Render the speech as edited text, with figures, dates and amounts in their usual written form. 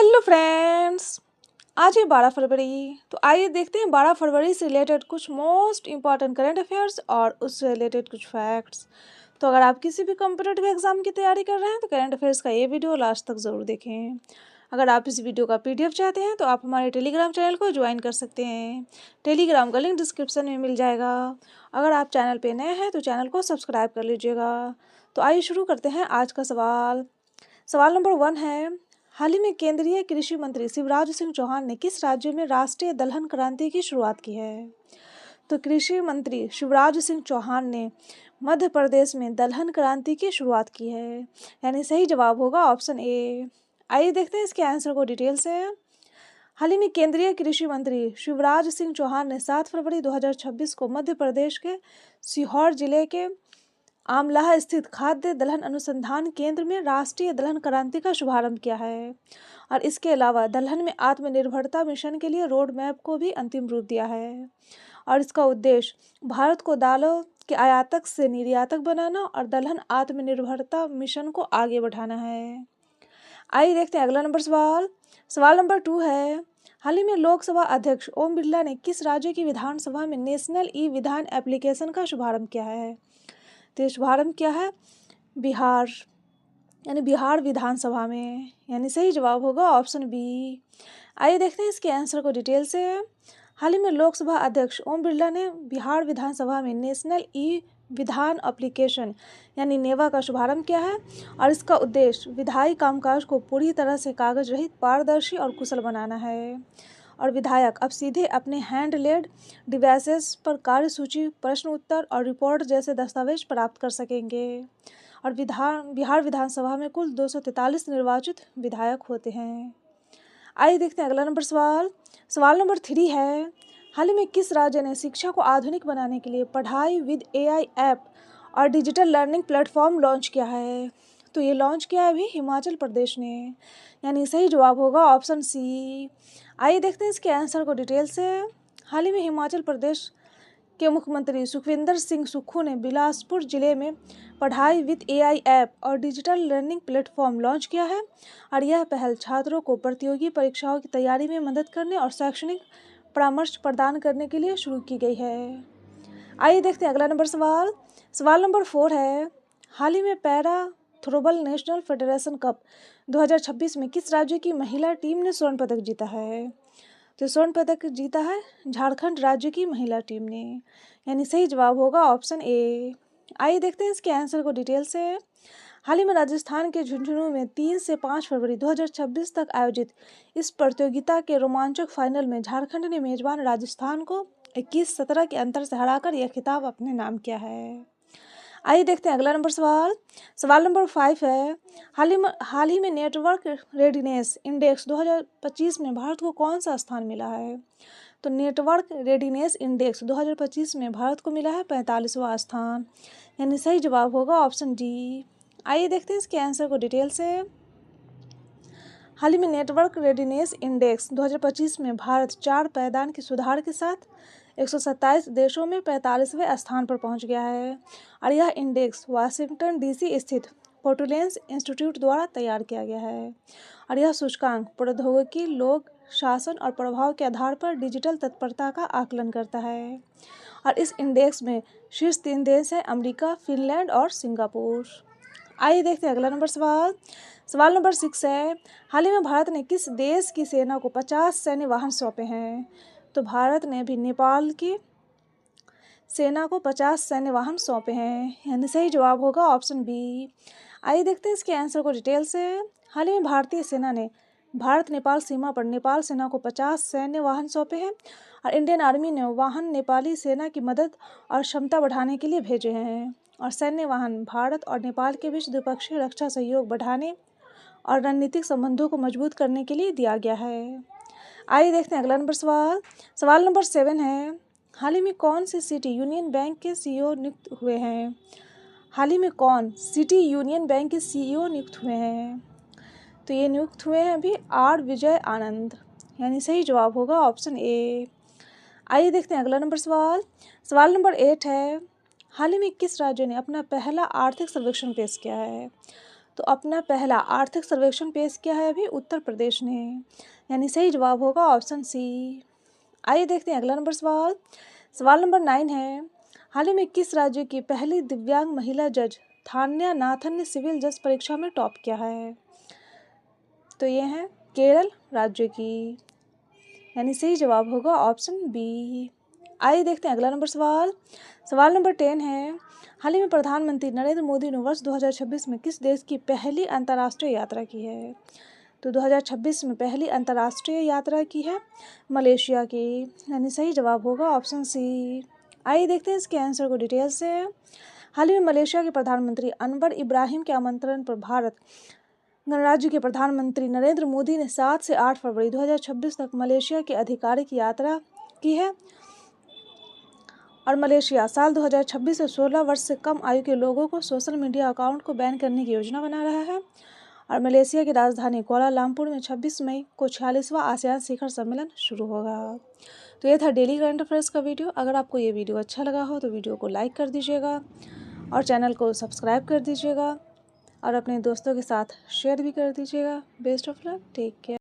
Hello friends, आज है 12 फरवरी। तो आइए देखते हैं 12 फरवरी से रिलेटेड कुछ मोस्ट इम्पॉर्टेंट करंट अफेयर्स और उससे रिलेटेड कुछ फैक्ट्स। तो अगर आप किसी भी कॉम्पिटिटिव एग्जाम की तैयारी कर रहे हैं तो करंट अफेयर्स का ये वीडियो लास्ट तक ज़रूर देखें। अगर आप इस वीडियो का PDF चाहते हैं तो आप हमारे टेलीग्राम चैनल को ज्वाइन कर सकते हैं। टेलीग्राम का लिंक डिस्क्रिप्शन में मिल जाएगा। अगर आप चैनल पे नए हैं तो चैनल को सब्सक्राइब कर लीजिएगा। तो आइए शुरू करते हैं आज का सवाल। सवाल नंबर 1 है, हाल ही में केंद्रीय कृषि मंत्री शिवराज सिंह चौहान ने किस राज्य में राष्ट्रीय दलहन क्रांति की शुरुआत की है? तो कृषि मंत्री शिवराज सिंह चौहान ने मध्य प्रदेश में दलहन क्रांति की शुरुआत की है, यानी सही जवाब होगा ऑप्शन ए। आइए देखते हैं इसके आंसर को डिटेल से। हाल ही में केंद्रीय कृषि मंत्री शिवराज सिंह चौहान ने 7 फरवरी 2026 को मध्य प्रदेश के सीहोर जिले के आमलाह स्थित खाद्य दलहन अनुसंधान केंद्र में राष्ट्रीय दलहन क्रांति का शुभारंभ किया है और इसके अलावा दलहन में आत्मनिर्भरता मिशन के लिए रोड मैप को भी अंतिम रूप दिया है। और इसका उद्देश्य भारत को दालों के आयातक से निर्यातक बनाना और दलहन आत्मनिर्भरता मिशन को आगे बढ़ाना है। आइए देखते हैं अगला नंबर सवाल। सवाल नंबर 2 है, हाल ही में लोकसभा अध्यक्ष ओम बिरला ने किस राज्य की विधानसभा में नेशनल ई विधान एप्लीकेशन का शुभारंभ किया है? तो शुभारंभ किया है बिहार, यानी बिहार विधानसभा में, यानी सही जवाब होगा ऑप्शन बी। आइए देखते हैं इसके आंसर को डिटेल से। हाल ही में लोकसभा अध्यक्ष ओम बिरला ने बिहार विधानसभा में नेशनल ई विधान एप्लीकेशन यानी नेवा का शुभारंभ किया है और इसका उद्देश्य विधायी कामकाज को पूरी तरह से कागज रहित, पारदर्शी और कुशल बनाना है। और विधायक अब सीधे अपने हैंड लेड डिवाइसेस पर कार्यसूची, प्रश्न उत्तर और रिपोर्ट जैसे दस्तावेज प्राप्त कर सकेंगे। और बिहार विधानसभा में कुल 243 निर्वाचित विधायक होते हैं। आइए देखते हैं अगला नंबर सवाल। सवाल नंबर 3 है, हाल ही में किस राज्य ने शिक्षा को आधुनिक बनाने के लिए पढ़ाई विद AI ऐप और डिजिटल लर्निंग प्लेटफॉर्म लॉन्च किया है? तो ये लॉन्च किया है अभी हिमाचल प्रदेश ने, यानी सही जवाब होगा ऑप्शन सी। आइए देखते हैं इसके आंसर को डिटेल से। हाल ही में हिमाचल प्रदेश के मुख्यमंत्री सुखविंदर सिंह सुक्खू ने बिलासपुर जिले में पढ़ाई विद AI ऐप और डिजिटल लर्निंग प्लेटफॉर्म लॉन्च किया है और यह पहल छात्रों को प्रतियोगी परीक्षाओं की तैयारी में मदद करने और शैक्षणिक परामर्श प्रदान करने के लिए शुरू की गई है। आइए देखते हैं अगला नंबर सवाल। सवाल नंबर 4 है, हाल ही में para throwball national federation cup 2026 में किस राज्य की महिला टीम ने स्वर्ण पदक जीता है? तो स्वर्ण पदक जीता है झारखंड राज्य की महिला टीम ने, यानी सही जवाब होगा ऑप्शन ए। आइए देखते हैं इसके आंसर को डिटेल से। हाल ही में राजस्थान के झुंझुनू में 3 से 5 फरवरी 2026 तक आयोजित इस प्रतियोगिता के रोमांचक फाइनल में झारखंड ने मेजबान राजस्थान को 21-17 के अंतर से हराकर यह खिताब अपने नाम किया है। आइए देखते हैं अगला नंबर सवाल। सवाल नंबर 5 है, हाल ही में नेटवर्क रेडीनेस इंडेक्स 2025 में भारत को कौन सा स्थान मिला है? तो नेटवर्क रेडीनेस इंडेक्स 2025 में भारत को मिला है 45वां स्थान, यानी सही जवाब होगा ऑप्शन डी। आइए देखते हैं इसके आंसर को डिटेल से। हाल ही में नेटवर्क रेडीनेस इंडेक्स 2025 में भारत 4 पायदान के सुधार के साथ 127 देशों में 45वें स्थान पर पहुंच गया है और यह इंडेक्स वाशिंगटन DC स्थित पोर्टुलेंस इंस्टीट्यूट द्वारा तैयार किया गया है और यह सूचकांक प्रौद्योगिकी, लोक शासन और प्रभाव के आधार पर डिजिटल तत्परता का आकलन करता है। और इस इंडेक्स में शीर्ष 3 देश हैं अमेरिका, फिनलैंड और सिंगापुर। आइए देखते हैं अगला नंबर सवाल। सवाल नंबर 6 है, हाल ही में भारत ने किस देश की सेना को 50 सैन्य वाहन सौंपे हैं? तो भारत ने भी नेपाल की सेना को 50 सैन्य वाहन सौंपे हैं, यानी सही जवाब होगा ऑप्शन बी। आइए देखते हैं इसके आंसर को डिटेल से। हाल ही में भारतीय सेना ने भारत नेपाल सीमा पर नेपाल सेना को 50 सैन्य वाहन सौंपे हैं और इंडियन आर्मी ने वाहन नेपाली सेना की मदद और क्षमता बढ़ाने के लिए भेजे हैं। और सैन्य वाहन भारत और नेपाल के बीच द्विपक्षीय रक्षा सहयोग बढ़ाने और रणनीतिक संबंधों को मजबूत करने के लिए दिया गया है। आइए देखते हैं अगला नंबर सवाल। सवाल नंबर 7 है, हाल ही में कौन से सिटी यूनियन बैंक के CEO नियुक्त हुए हैं? हाल ही में कौन सिटी यूनियन बैंक के CEO नियुक्त हुए हैं? तो ये नियुक्त हुए हैं अभी R विजय आनंद, यानी सही जवाब होगा ऑप्शन ए। आइए देखते हैं अगला नंबर सवाल। सवाल नंबर 8 है, हाल ही में किस राज्य ने अपना पहला आर्थिक सर्वेक्षण पेश किया है? तो अपना पहला आर्थिक सर्वेक्षण पेश किया है अभी उत्तर प्रदेश ने, यानी सही जवाब होगा ऑप्शन सी। आइए देखते हैं अगला सवाल। सवाल नंबर 9 है, हाल ही में किस राज्य की पहली दिव्यांग महिला जज थान्या नाथन ने सिविल जज परीक्षा में टॉप किया है? तो ये है केरल राज्य की, यानी सही जवाब होगा ऑप्शन बी। आइए देखते हैं अगला सवाल। सवाल नंबर 10 है, हाल ही में प्रधानमंत्री नरेंद्र मोदी ने वर्ष 2026 में किस देश की पहली अंतर्राष्ट्रीय यात्रा की है? तो 2026 में पहली अंतर्राष्ट्रीय यात्रा की है मलेशिया की, यानी सही जवाब होगा ऑप्शन सी। आइए देखते हैं इसके आंसर को डिटेल से। हाल ही में मलेशिया के प्रधानमंत्री अनवर इब्राहिम के आमंत्रण पर भारत गणराज्य के प्रधानमंत्री नरेंद्र मोदी ने 7 से 8 फरवरी 2026 तक मलेशिया की आधिकारिक यात्रा की है और मलेशिया साल 2026 से 16 वर्ष से कम आयु के लोगों को सोशल मीडिया अकाउंट को बैन करने की योजना बना रहा है। और मलेशिया की राजधानी कुआलालंपुर में 26 मई को 46वां आसियान शिखर सम्मेलन शुरू होगा। तो ये था डेली करंट अफेयर्स का वीडियो। अगर आपको ये वीडियो अच्छा लगा हो तो वीडियो को लाइक कर दीजिएगा और चैनल को सब्सक्राइब कर दीजिएगा और अपने दोस्तों के साथ शेयर भी कर दीजिएगा। Best of luck, take care.